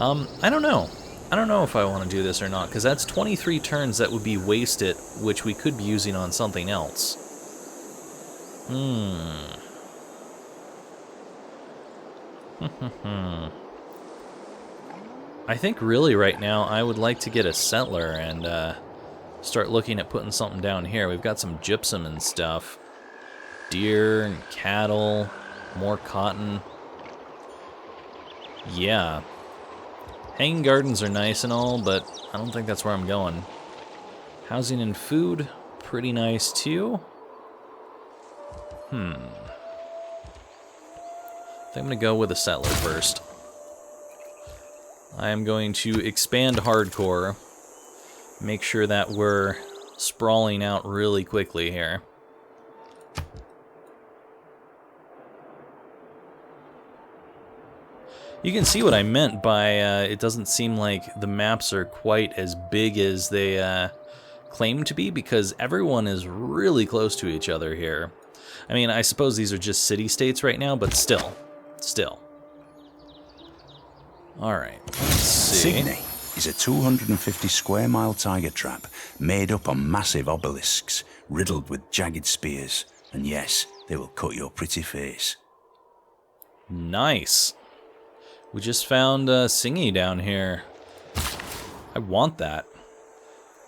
I don't know. I don't know if I want to do this or not, because that's 23 turns that would be wasted, which we could be using on something else. I think really right now I would like to get a settler and start looking at putting something down here. We've got some gypsum and stuff. Deer and cattle, more cotton. Yeah. Hanging gardens are nice and all, but I don't think that's where I'm going. Housing and food, pretty nice too. I think I'm going to go with a settler first. I am going to expand hardcore. Make sure that we're sprawling out really quickly here. You can see what I meant by it doesn't seem like the maps are quite as big as they claim to be, because everyone is really close to each other here. I mean, I suppose these are just city-states right now, but still. Alright, let's see. Sydney is a 250 square mile tiger trap made up on massive obelisks, riddled with jagged spears. And yes, they will cut your pretty face. Nice. We just found Singy down here. I want that.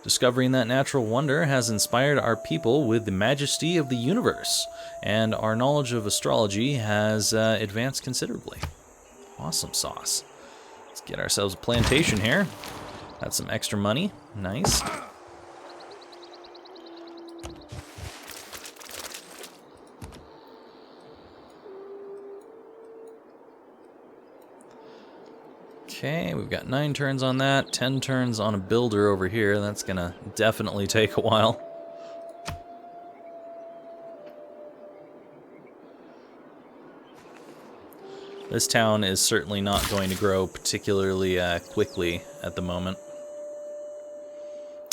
Discovering that natural wonder has inspired our people with the majesty of the universe, and our knowledge of astrology has advanced considerably. Awesome sauce. Let's get ourselves a plantation here. Got some extra money. Nice. Okay, we've got 9 turns on that, 10 turns on a builder over here. That's gonna definitely take a while. This town is certainly not going to grow particularly quickly at the moment.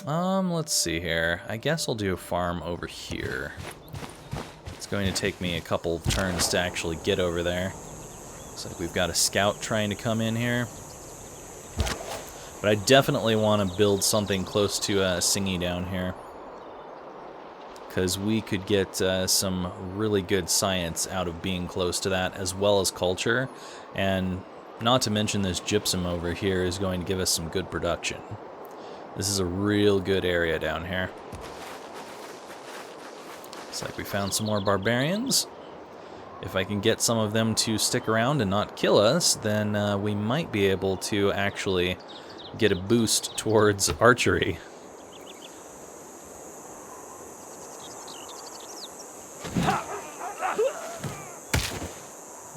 Let's see here. I guess I'll do a farm over here. It's going to take me a couple turns to actually get over there. Looks like we've got a scout trying to come in here. But I definitely want to build something close to Singy down here, because we could get some really good science out of being close to that, as well as culture. And not to mention this gypsum over here is going to give us some good production. This is a real good area down here. Looks like we found some more barbarians. If I can get some of them to stick around and not kill us, then we might be able to actually get a boost towards archery.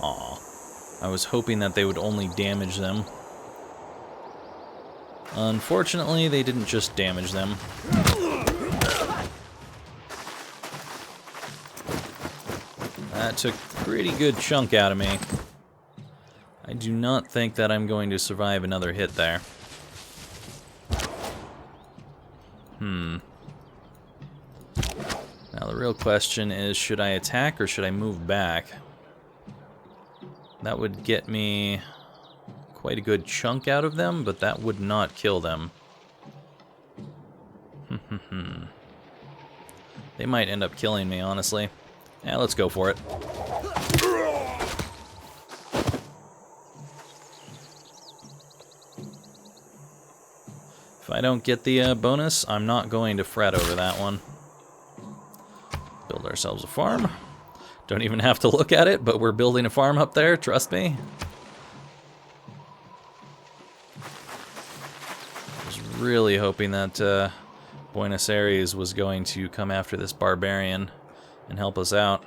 Aw. I was hoping that they would only damage them. Unfortunately, they didn't just damage them. That took a pretty good chunk out of me. I do not think that I'm going to survive another hit there. Now the real question is, should I attack or should I move back? That would get me quite a good chunk out of them, but that would not kill them. They might end up killing me, honestly. Yeah, let's go for it. If I don't get the bonus, I'm not going to fret over that one. Build ourselves a farm. Don't even have to look at it, but we're building a farm up there, trust me. I was really hoping that Buenos Aires was going to come after this barbarian and help us out.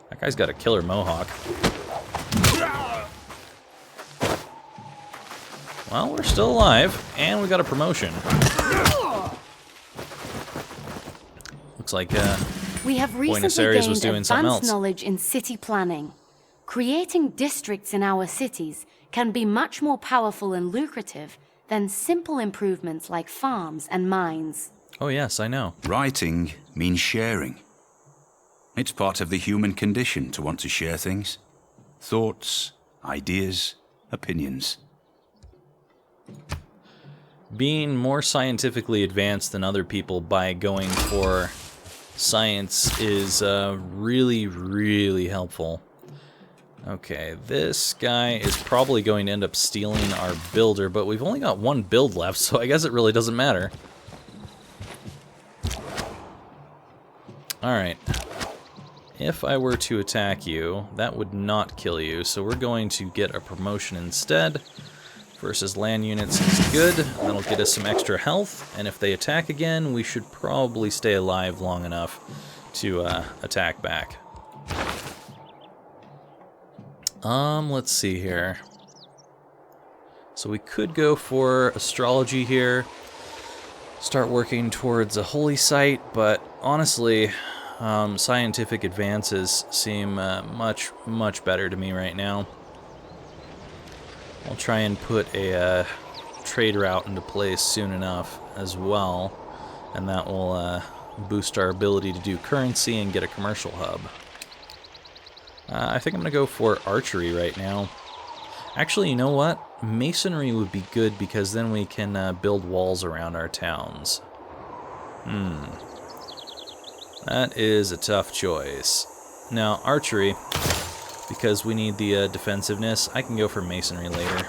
That guy's got a killer mohawk. Well, we're still alive, and we got a promotion. Looks like we have Buenos recently Aires was gained doing something advanced else. knowledge in city planning. Creating districts in our cities can be much more powerful and lucrative than simple improvements like farms and mines. Oh yes, I know. Writing means sharing. It's part of the human condition to want to share things. Thoughts, ideas, opinions. being more scientifically advanced than other people by going for science is really, really helpful. Okay, this guy is probably going to end up stealing our builder, but we've only got one build left, so I guess it really doesn't matter. Alright. If I were to attack you, that would not kill you, so we're going to get a promotion instead. Versus land units is good. That'll get us some extra health, and if they attack again, we should probably stay alive long enough to attack back. Let's see here. So we could go for astrology here, start working towards a holy site, but honestly, scientific advances seem much better to me right now. I'll try and put a trade route into place soon enough as well, and that will boost our ability to do currency and get a commercial hub. I think I'm going to go for archery right now. Actually, you know what? Masonry would be good because then we can build walls around our towns. That is a tough choice. Now, archery, because we need the defensiveness, I can go for masonry later.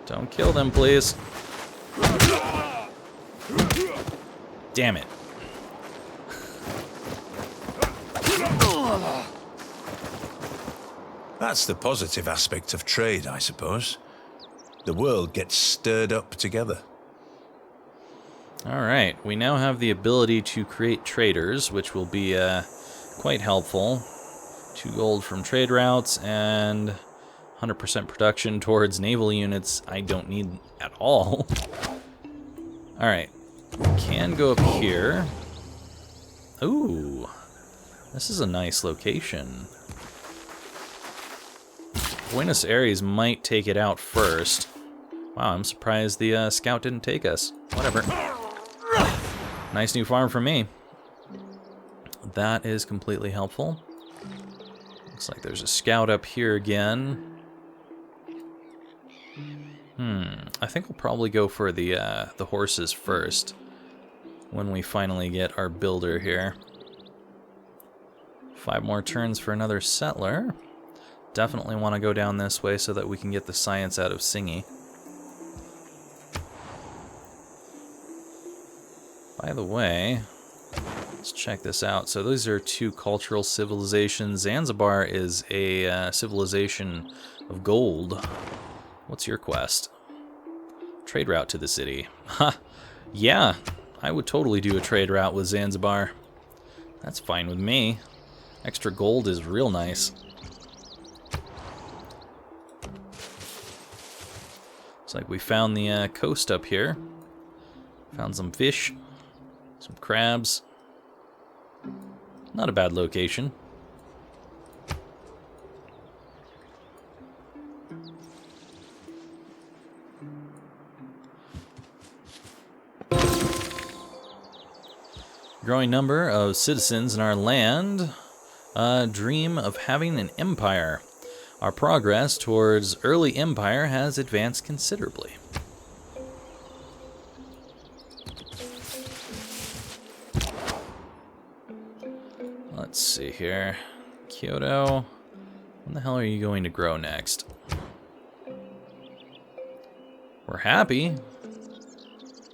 Don't kill them, please. Damn it. That's the positive aspect of trade, I suppose. The world gets stirred up together. Alright, we now have the ability to create traders, which will be quite helpful. 2 gold from trade routes and 100% production towards naval units I don't need at all. Alright, we can go up here. Ooh, this is a nice location. Buenos Aires might take it out first. Wow, I'm surprised the scout didn't take us. Whatever. Nice new farm for me. That is completely helpful. Looks like there's a scout up here again. I think we'll probably go for the horses first when we finally get our builder here. 5 more turns for another settler. Definitely want to go down this way so that we can get the science out of Singy. By the way, let's check this out. So those are 2 cultural civilizations. Zanzibar is a civilization of gold. What's your quest? Trade route to the city. Ha! Yeah, I would totally do a trade route with Zanzibar. That's fine with me. Extra gold is real nice. Looks like we found the coast up here. Found some fish, some crabs. Not a bad location. Growing number of citizens in our land dream of having an empire. Our progress towards early empire has advanced considerably. Let's see here. Kyoto. When the hell are you going to grow next? We're happy.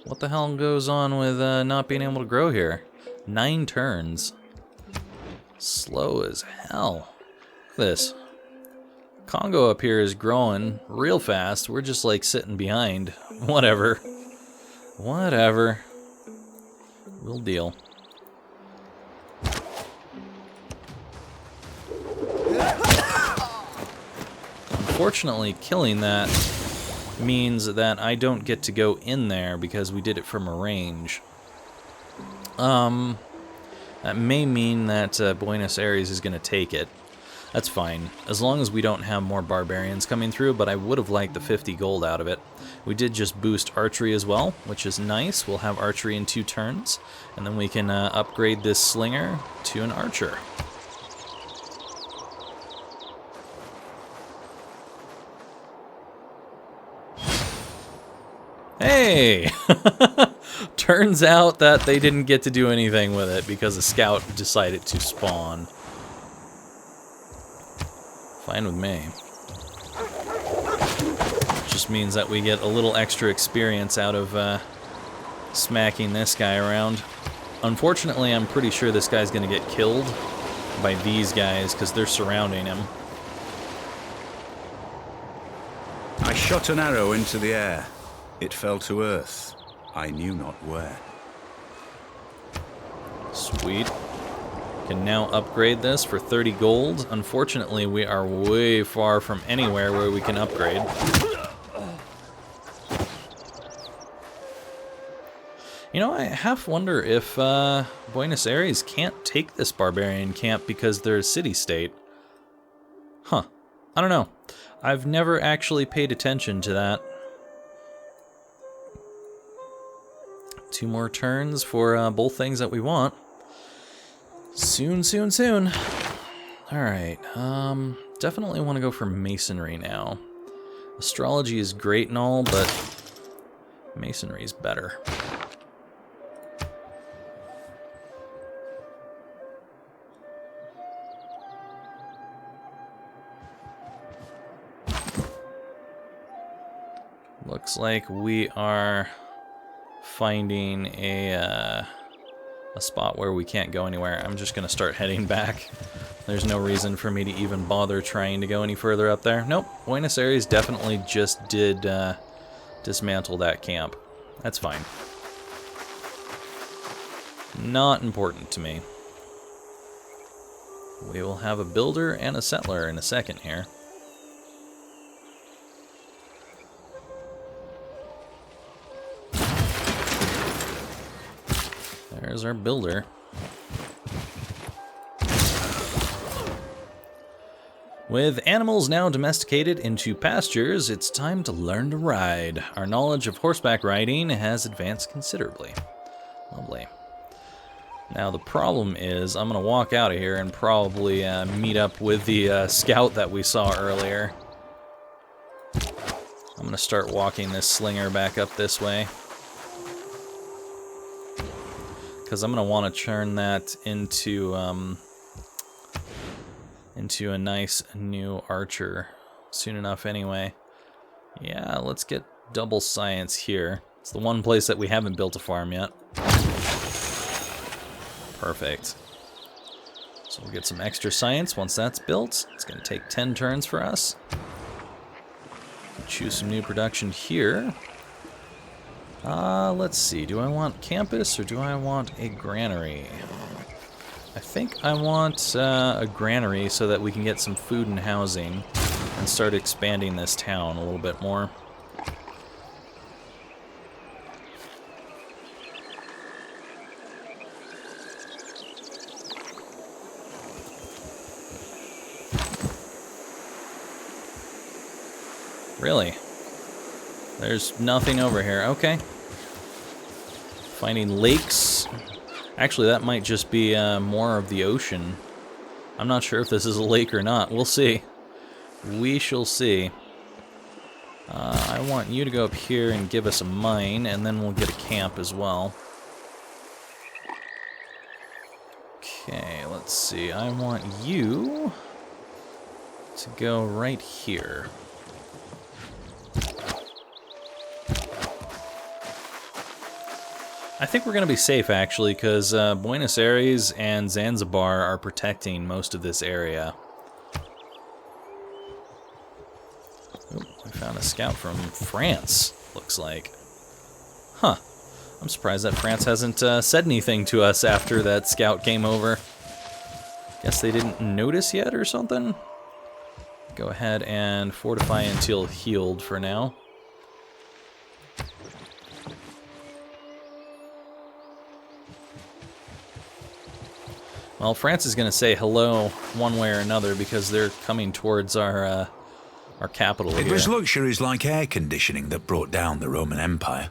What the hell goes on with not being able to grow here? 9 turns. Slow as hell. Look at this. Congo up here is growing real fast. We're just like sitting behind. Whatever. Whatever. We'll deal. Unfortunately, killing that means that I don't get to go in there because we did it from a range. That may mean that Buenos Aires is going to take it. That's fine, as long as we don't have more barbarians coming through, but I would have liked the 50 gold out of it. We did just boost archery as well, which is nice. We'll have archery in 2 turns, and then we can upgrade this slinger to an archer. Hey! Turns out that they didn't get to do anything with it because a scout decided to spawn. Fine with me. Just means that we get a little extra experience out of smacking this guy around. Unfortunately, I'm pretty sure this guy's gonna get killed by these guys because they're surrounding him. I shot an arrow into the air. It fell to earth. I knew not where. Sweet. Can now upgrade this for 30 gold. Unfortunately, we are way far from anywhere where we can upgrade. You know, I half wonder if Buenos Aires can't take this barbarian camp because they're a city-state. Huh. I don't know. I've never actually paid attention to that. 2 more turns for both things that we want. Soon, soon, soon. Alright, definitely want to go for masonry now. Astrology is great and all, but masonry is better. Looks like we are finding a spot where we can't go anywhere. I'm just going to start heading back. There's no reason for me to even bother trying to go any further up there. Nope, Buenos Aires definitely just did dismantle that camp. That's fine. Not important to me. We will have a builder and a settler in a second here. There's our builder. With animals now domesticated into pastures, it's time to learn to ride. Our knowledge of horseback riding has advanced considerably. Lovely. Now the problem is, I'm going to walk out of here and probably meet up with the scout that we saw earlier. I'm going to start walking this slinger back up this way. Because I'm going to want to turn that into a nice new archer soon enough anyway. Yeah, let's get double science here. It's the one place that we haven't built a farm yet. Perfect. So we'll get some extra science once that's built. It's going to take 10 turns for us. Choose some new production here. Let's see. Do I want campus or do I want a granary? I think I want a granary so that we can get some food and housing and start expanding this town a little bit more. Really? There's nothing over here. Okay. Finding lakes. Actually, that might just be more of the ocean. I'm not sure if this is a lake or not. We'll see. We shall see. I want you to go up here and give us a mine, and then we'll get a camp as well. Okay, let's see. I want you to go right here. I think we're going to be safe, actually, because Buenos Aires and Zanzibar are protecting most of this area. Ooh, we found a scout from France, looks like. Huh. I'm surprised that France hasn't said anything to us after that scout came over. Guess they didn't notice yet or something? Go ahead and fortify until healed for now. Well, France is going to say hello one way or another because they're coming towards our capital here. It was luxuries like air conditioning that brought down the Roman Empire.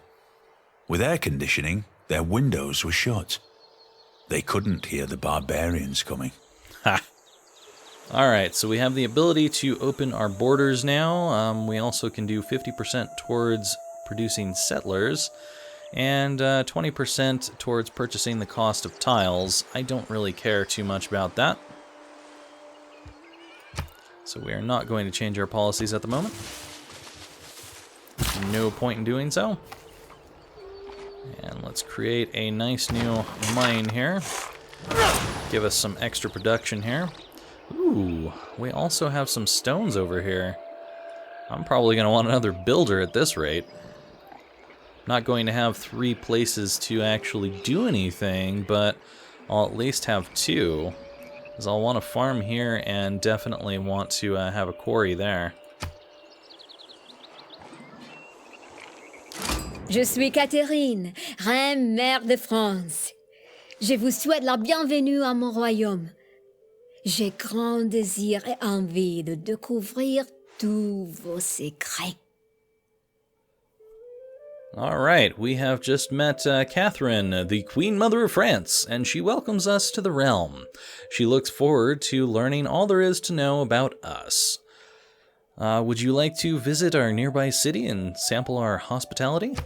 With air conditioning, their windows were shut. They couldn't hear the barbarians coming. Ha! Alright, so we have the ability to open our borders now. We also can do 50% towards producing settlers, and 20% towards purchasing the cost of tiles. I don't really care too much about that. So we are not going to change our policies at the moment. No point in doing so. And let's create a nice new mine here. Give us some extra production here. Ooh, we also have some stones over here. I'm probably going to want another builder at this rate. Not going to have 3 places to actually do anything, but I'll at least have 2. Because I'll want to farm here and definitely want to have a quarry there. Je suis Catherine, reine mère de France. Je vous souhaite la bienvenue à mon royaume. J'ai grand désir et envie de découvrir tous vos secrets. All right, we have just met Catherine, the Queen Mother of France, and she welcomes us to the realm. She looks forward to learning all there is to know about us. Would you like to visit our nearby city and sample our hospitality?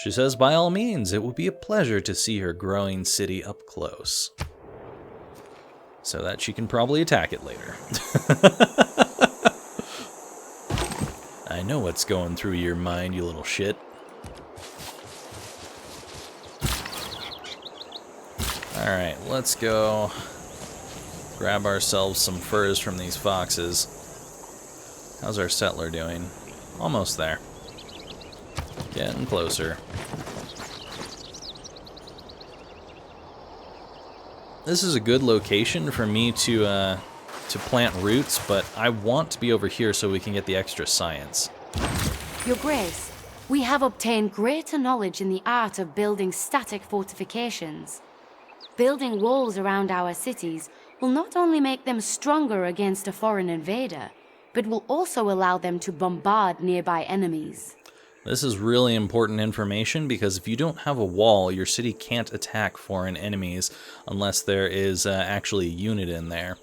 She says by all means, it would be a pleasure to see her growing city up close. So that she can probably attack it later. I know what's going through your mind, you little shit. Alright, let's go grab ourselves some furs from these foxes. How's our settler doing? Almost there. Getting closer. This is a good location for me to plant roots, but I want to be over here so we can get the extra science. Your Grace, we have obtained greater knowledge in the art of building static fortifications. Building walls around our cities will not only make them stronger against a foreign invader, but will also allow them to bombard nearby enemies. This is really important information because if you don't have a wall, your city can't attack foreign enemies unless there is actually a unit in there.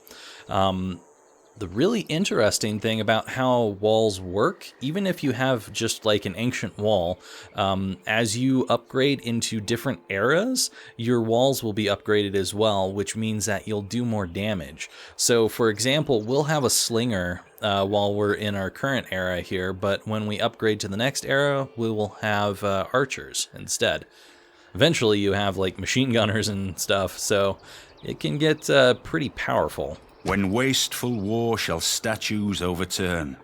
The really interesting thing about how walls work, even if you have just like an ancient wall, as you upgrade into different eras, your walls will be upgraded as well, which means that you'll do more damage. So for example, we'll have a slinger while we're in our current era here, but when we upgrade to the next era, we will have archers instead. Eventually you have like machine gunners and stuff, so it can get pretty powerful. When wasteful war shall statues overturn,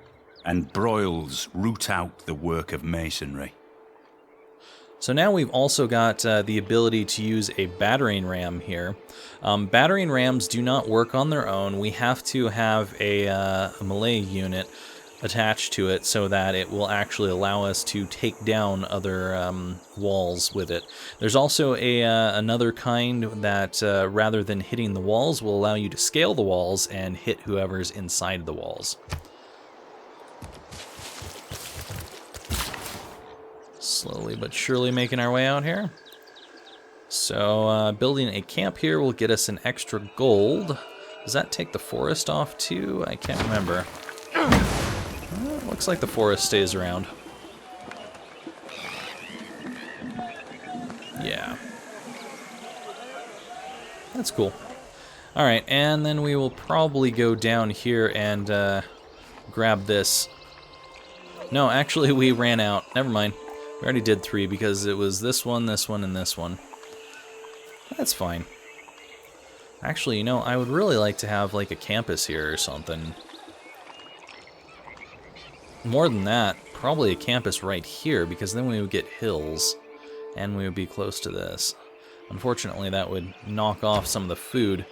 and broils root out the work of masonry. So now we've also got the ability to use a battering ram here. Battering rams do not work on their own. We have to have a melee unit attached to it so that it will actually allow us to take down other walls with it. There's also another kind that rather than hitting the walls will allow you to scale the walls and hit whoever's inside the walls. Slowly but surely making our way out here. So building a camp here will get us an extra gold. Does that take the forest off too? I can't remember. Looks like the forest stays around. Yeah. That's cool. Alright, and then we will probably go down here and grab this. No, actually we ran out. Never mind. We already did 3 because it was this one, and this one. That's fine. Actually, you know, I would really like to have like a campus here or something. More than that, probably a campus right here, because then we would get hills, and we would be close to this. Unfortunately, that would knock off some of the food.